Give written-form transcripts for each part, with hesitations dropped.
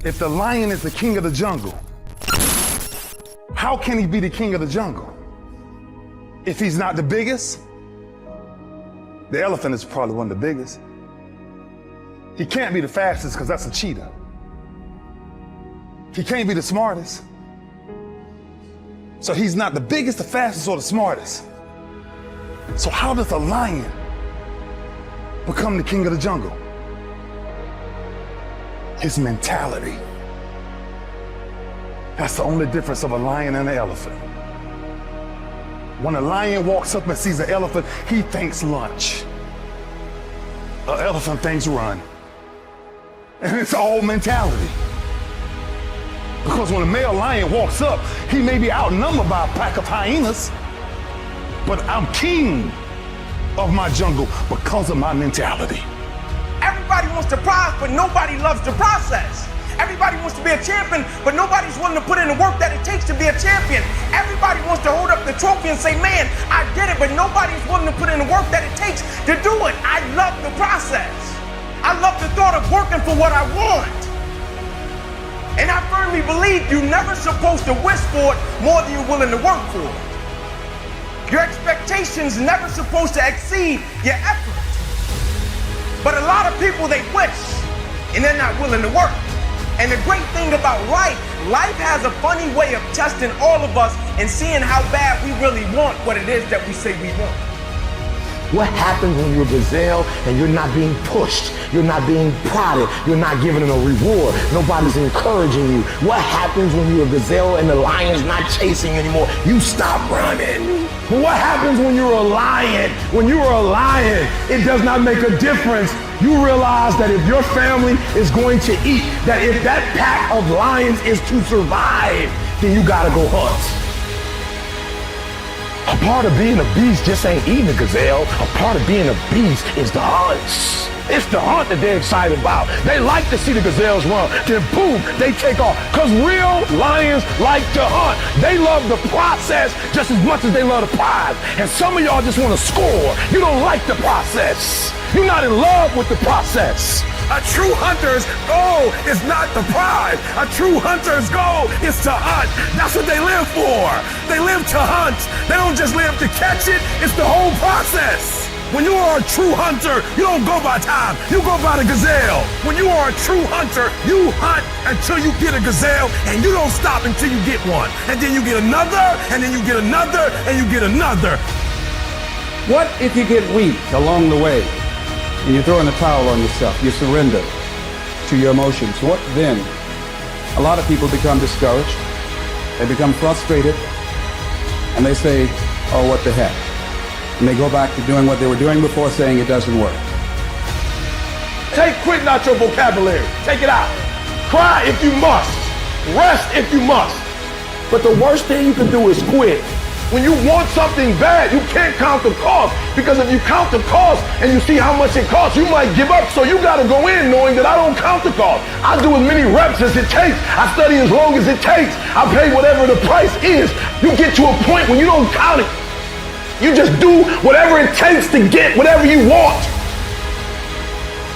If the lion is the king of the jungle, how can he be the king of the jungle? If he's not the biggest, the elephant is probably one of the biggest. He can't be the fastest because that's a cheetah. He can't be the smartest. So he's not the biggest, the fastest, or the smartest. So how does a lion become the king of the jungle? His mentality. That's the only difference of a lion and an elephant. When a lion walks up and sees an elephant, he thinks lunch. An elephant thinks run. And it's all mentality. Because when a male lion walks up, he may be outnumbered by a pack of hyenas, but I'm king of my jungle because of my mentality. Everybody wants to prize, but nobody loves the process. Everybody wants to be a champion, but nobody's willing to put in the work that it takes to be a champion. Everybody wants to hold up the trophy and say, man, I did it, but nobody's willing to put in the work that it takes to do it. I love the process. I love the thought of working for what I want. And I firmly believe you're never supposed to wish for it more than you're willing to work for it. Your expectations never supposed to exceed your effort. But a lot of people, they wish, and they're not willing to work. And the great thing about life has a funny way of testing all of us and seeing how bad we really want what it is that we say we want. What happens when you're a gazelle and you're not being pushed, you're not being prodded, you're not giving them a reward, nobody's encouraging you? What happens when you're a gazelle and the lion's not chasing you anymore? You stop running. But what happens when you're a lion? When you are a lion, it does not make a difference. You realize that if your family is going to eat, that if that pack of lions is to survive, then you gotta go hunt. A part of being a beast just ain't eating a gazelle. A part of being a beast is the hunts. It's the hunt that they're excited about. They like to see the gazelles run. Then boom, they take off. Because real lions like to hunt. They love the process just as much as they love the prize. And some of y'all just want to score. You don't like the process. You're not in love with the process. A true hunter's goal is not the prize. A true hunter's goal is to hunt. That's what they live for. They live to hunt. They don't just live to catch it. It's the whole process. When you are a true hunter, you don't go by time. You go by the gazelle. When you are a true hunter, you hunt until you get a gazelle, and you don't stop until you get one. And then you get another, and then you get another, and you get another. What if you get weak along the way? And you throw in the towel on yourself, you surrender to your emotions. What then? A lot of people become discouraged, they become frustrated, and they say, oh, what the heck? And they go back to doing what they were doing before, saying it doesn't work. Take quitting out your vocabulary. Take it out. Cry if you must. Rest if you must. But the worst thing you can do is quit. When you want something bad, you can't count the cost, because if you count the cost and you see how much it costs, you might give up. So you got to go in knowing that I don't count the cost. I do as many reps as it takes. I study as long as it takes. I pay whatever the price is. You get to a point when you don't count it. You just do whatever it takes to get whatever you want.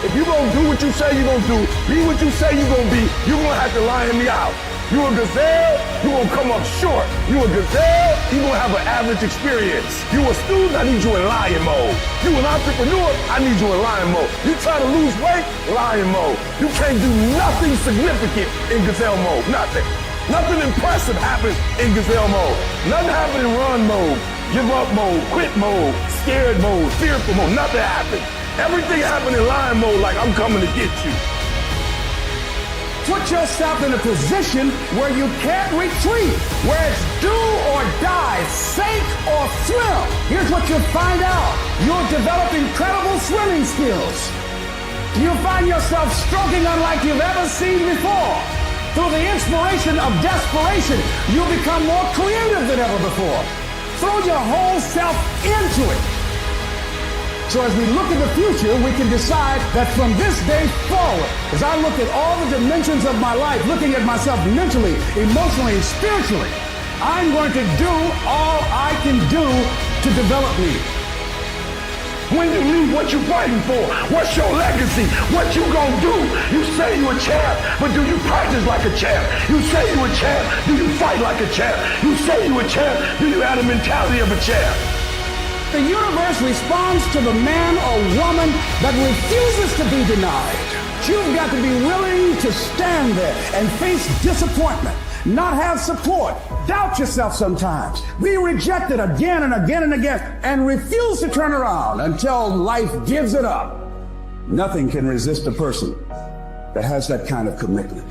If you're going to do what you say you're going to do, be what you say you're going to be, you're going to have to lion me out. You a gazelle, you're going to come up short. You a gazelle, you're going to have an average experience. You a student, I need you in lion mode. You an entrepreneur, I need you in lion mode. You trying to lose weight, lion mode. You can't do nothing significant in gazelle mode, nothing. Nothing impressive happens in gazelle mode. Nothing happens in run mode, give up mode, quit mode, scared mode, fearful mode, nothing happens. Everything happens in lion mode like I'm coming to get you. Put yourself in a position where you can't retreat, where it's do or die, sink or swim. Here's what you'll find out. You'll develop incredible swimming skills. You'll find yourself stroking unlike you've ever seen before. Through the inspiration of desperation, you'll become more creative than ever before. Throw your whole self into it. So as we look at the future, we can decide that from this day forward, as I look at all the dimensions of my life, looking at myself mentally, emotionally, and spiritually, I'm going to do all I can do to develop me. When you leave, what you fighting for? What's your legacy? What you gonna do? You say you a champ, but do you practice like a champ? You say you a champ, do you fight like a champ? You say you a champ, do you have the mentality of a champ? The universe responds to the man or woman that refuses to be denied. You've got to be willing to stand there and face disappointment, not have support, doubt yourself sometimes, be rejected again and again and again, and refuse to turn around until life gives it up. Nothing can resist a person that has that kind of commitment.